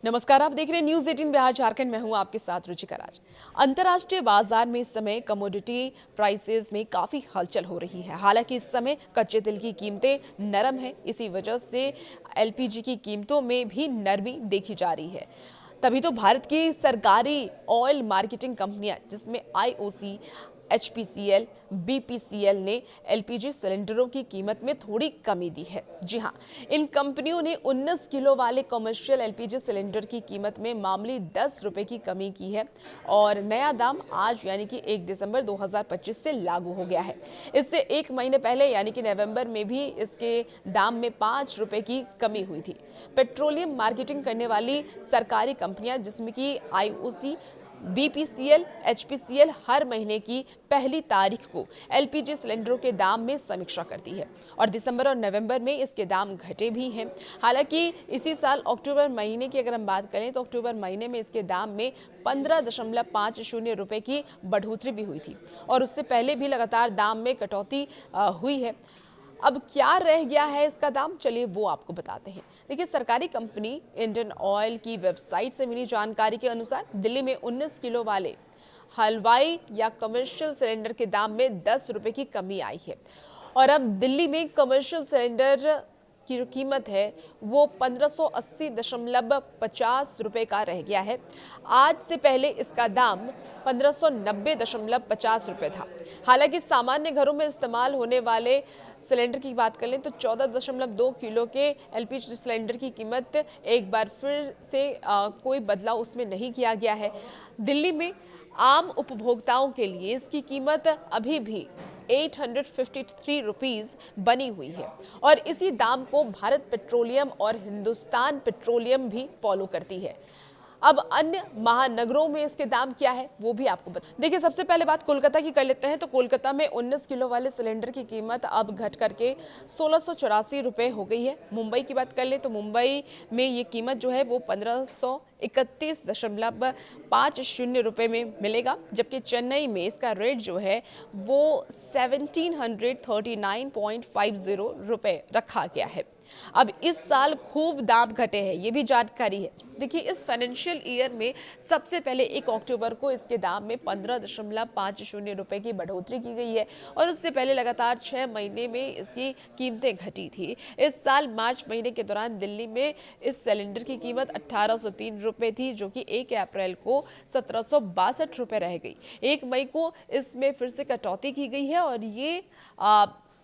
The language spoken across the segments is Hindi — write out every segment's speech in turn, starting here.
नमस्कार, आप देख रहे हैं न्यूज 18 बिहार झारखंड में हूं आपके साथ रुचिका राज। अंतर्राष्ट्रीय बाजार में इस समय कमोडिटी प्राइसेस में काफी हलचल हो रही है। हालांकि इस समय कच्चे तेल की कीमतें नरम है, इसी वजह से एलपीजी की कीमतों में भी नरमी देखी जा रही है। तभी तो भारत की सरकारी ऑयल मार्केटिंग कंपनियां जिसमें आईओसी, एचपीसीएल, बीपीसीएल ने एलपीजी सिलेंडरों की कीमत में थोड़ी कमी दी है। जी हां, इन कंपनियों ने 19 किलो वाले कमर्शियल एलपीजी सिलेंडर की कीमत में मामूली 10 रुपए की कमी की है और नया दाम आज यानी कि 1 दिसंबर 2025 से लागू हो गया है। इससे एक महीने पहले यानी कि नवंबर में भी इसके दाम में 5 रुपए की कमी हुई थी। पेट्रोलियम मार्केटिंग करने वाली सरकारी कंपनियां जिसमें कि आईओसी, बीपीसीएल, एचपीसीएल हर महीने की पहली तारीख को एलपीजी सिलेंडरों के दाम में समीक्षा करती है और दिसंबर और नवंबर में इसके दाम घटे भी हैं। हालांकि इसी साल अक्टूबर महीने की अगर हम बात करें तो अक्टूबर महीने में इसके दाम में 15.50 रुपए की बढ़ोतरी भी हुई थी और उससे पहले भी लगातार दाम में कटौती हुई है। अब क्या रह गया है इसका दाम, चलिए वो आपको बताते हैं। देखिए, सरकारी कंपनी इंडियन ऑयल की वेबसाइट से मिली जानकारी के अनुसार दिल्ली में 19 किलो वाले हलवाई या कमर्शियल सिलेंडर के दाम में 10 रुपए की कमी आई है और अब दिल्ली में कमर्शियल सिलेंडर की जो कीमत है वो 1580.50 रुपए का रह गया है। आज से पहले इसका दाम 1590.50 रुपए था। हालांकि सामान्य घरों में इस्तेमाल होने वाले सिलेंडर की बात कर लें तो 14.2 किलो के एलपीजी सिलेंडर की कीमत एक बार फिर से कोई बदलाव उसमें नहीं किया गया है। दिल्ली में आम उपभोक्ताओं के लिए इसकी कीमत अभी भी 853 रुपीज बनी हुई है और इसी दाम को भारत पेट्रोलियम और हिंदुस्तान पेट्रोलियम भी फॉलो करती है। अब अन्य महानगरों में इसके दाम क्या है वो भी आपको बता। देखिए, सबसे पहले बात कोलकाता की कर लेते हैं तो कोलकाता में 19 किलो वाले सिलेंडर की कीमत अब घट करके 1684 रुपए हो गई है। मुंबई की बात कर ले तो मुंबई में ये कीमत जो है वो 1531.50 रुपए में मिलेगा, जबकि चेन्नई में इसका रेट जो है वो 1739.50 रुपए रखा गया है। अब इस साल खूब दाम घटे हैं, ये भी जानकारी है। देखिए, इस फाइनेंशियल ईयर में सबसे पहले 1 अक्टूबर को इसके दाम में 15.50 रुपए की बढ़ोतरी की गई है और उससे पहले लगातार 6 महीने में इसकी कीमतें घटी थी। इस साल मार्च महीने के दौरान दिल्ली में इस सिलेंडर की कीमत 1803 रुपए थी, जो कि 1 अप्रैल को 1762 रुपए रह गई। 1 मई को इसमें फिर से कटौती की गई है और ये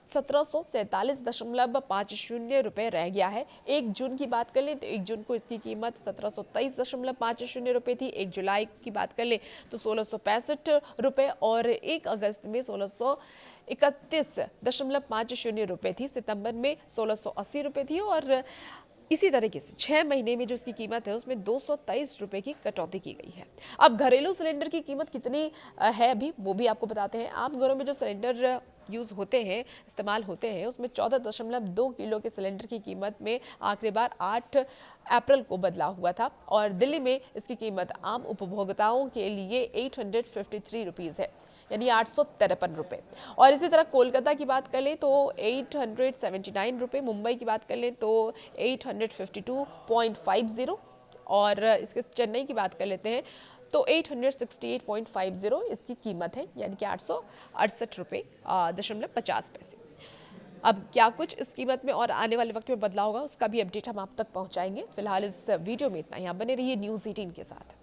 1747.50 रुपए रह गया है। 1 जून की बात कर लें तो 1 जून को इसकी कीमत 1723.50 रुपए थी। 1 जुलाई की बात कर लें तो 1665 रुपए और 1 अगस्त में 1631.50 रुपए थी। सितंबर में 1680 रुपए थी और इसी तरीके से 6 महीने में जो इसकी कीमत है उसमें 223 रुपए की कटौती की गई है। अब घरेलू सिलेंडर की कीमत कितनी है अभी वो भी आपको बताते हैं। आम घरों में जो सिलेंडर यूज होते हैं, इस्तेमाल होते हैं, उसमें 14.2 किलो के सिलेंडर की कीमत में आखिरी बार 8 अप्रैल को बदलाव हुआ था और दिल्ली में इसकी कीमत आम उपभोक्ताओं के लिए 853 रुपीज है, यानी 853 रुपए। और इसी तरह कोलकाता की बात कर लें तो 879 रुपए, मुंबई की बात कर लें तो 852.50 और इसके चेन्नई की बात कर लेते हैं तो 868.50 इसकी कीमत है, यानी कि 868 रुपए .50। अब क्या कुछ इस कीमत में और आने वाले वक्त में बदलाव होगा उसका भी अपडेट हम आप तक पहुंचाएंगे। फिलहाल इस वीडियो में इतना ही। आप बने रहिए न्यूज़ 18 के साथ।